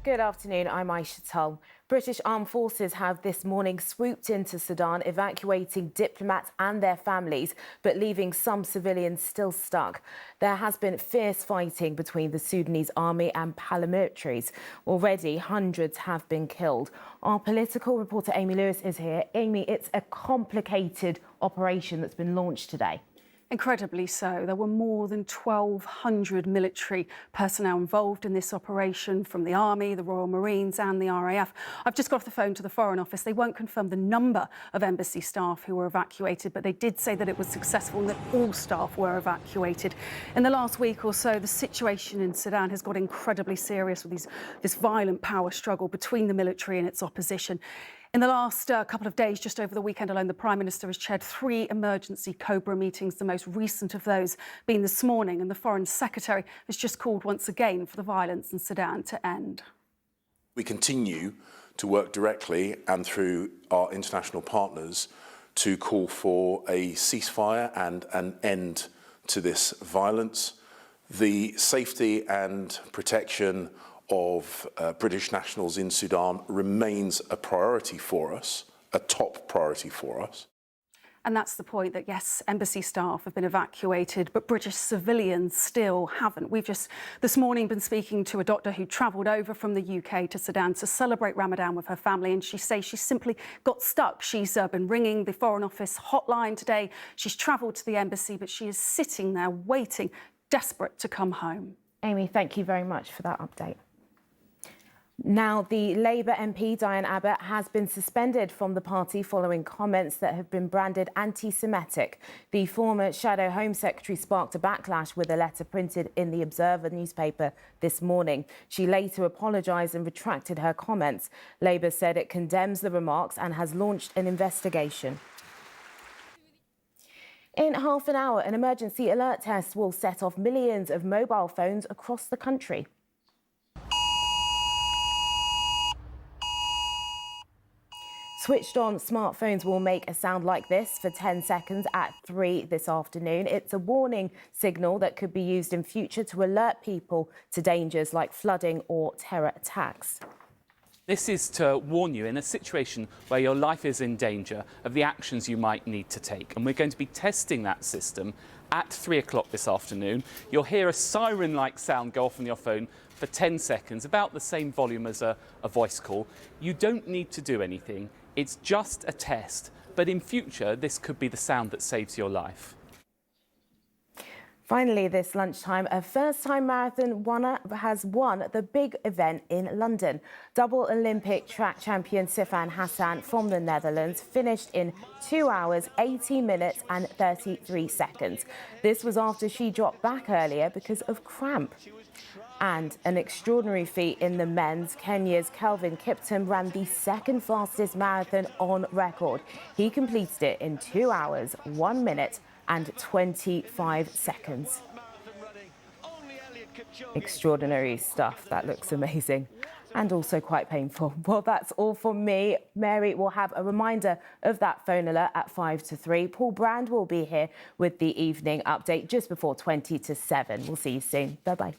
Good afternoon, I'm Aisha Tull. British armed forces have this morning swooped into Sudan, evacuating diplomats and their families, but leaving some civilians still stuck. There has been fierce fighting between the Sudanese army and paramilitaries. Already, hundreds have been killed. Our political reporter Amy Lewis is here. Amy, it's a complicated operation that's been launched today. Incredibly so. There were more than 1,200 military personnel involved in this operation from the Army, the Royal Marines and the RAF. I've just got off the phone to the Foreign Office. They won't confirm the number of embassy staff who were evacuated, but they did say that it was successful and that all staff were evacuated. In the last week or so, the situation in Sudan has got incredibly serious with this violent power struggle between the military and its opposition. In the last couple of days, just over the weekend alone, the Prime Minister has chaired 3 emergency COBRA meetings, the most recent of those being this morning, and the Foreign Secretary has just called once again for the violence in Sudan to end. We continue to work directly and through our international partners to call for a ceasefire and an end to this violence. The safety and protection of British nationals in Sudan remains a priority for us, a top priority for us. And that's the point that, yes, embassy staff have been evacuated, but British civilians still haven't. We've just this morning been speaking to a doctor who travelled over from the UK to Sudan to celebrate Ramadan with her family, and she says she simply got stuck. She's been ringing the Foreign Office hotline today. She's travelled to the embassy, but she is sitting there waiting, desperate to come home. Amy, thank you very much for that update. Now, the Labour MP Diane Abbott has been suspended from the party following comments that have been branded anti-Semitic. The former Shadow Home Secretary sparked a backlash with a letter printed in the Observer newspaper this morning. She later apologised and retracted her comments. Labour said it condemns the remarks and has launched an investigation. In half an hour, an emergency alert test will set off millions of mobile phones across the country. Switched on smartphones will make a sound like this for 10 seconds at 3 this afternoon. It's a warning signal that could be used in future to alert people to dangers like flooding or terror attacks. This is to warn you in a situation where your life is in danger of the actions you might need to take. And we're going to be testing that system at 3 o'clock this afternoon. You'll hear a siren-like sound go off on your phone for 10 seconds, about the same volume as a voice call. You don't need to do anything. It's just a test, but in future, this could be the sound that saves your life. Finally, this lunchtime, a first-time marathon runner has won the big event in London. Double Olympic track champion Sifan Hassan from the Netherlands finished in 2 hours, 18 minutes and 33 seconds. This was after she dropped back earlier because of cramp. And an extraordinary feat in the men's. Kenya's Kelvin Kiptum ran the second fastest marathon on record. He completed it in 2 hours, 1 minute and 25 seconds. Extraordinary stuff. That looks amazing and also quite painful. Well, that's all from me. Mary will have a reminder of that phone alert at 5 to 3. Paul Brand will be here with the evening update just before 20 to 7. We'll see you soon. Bye-bye.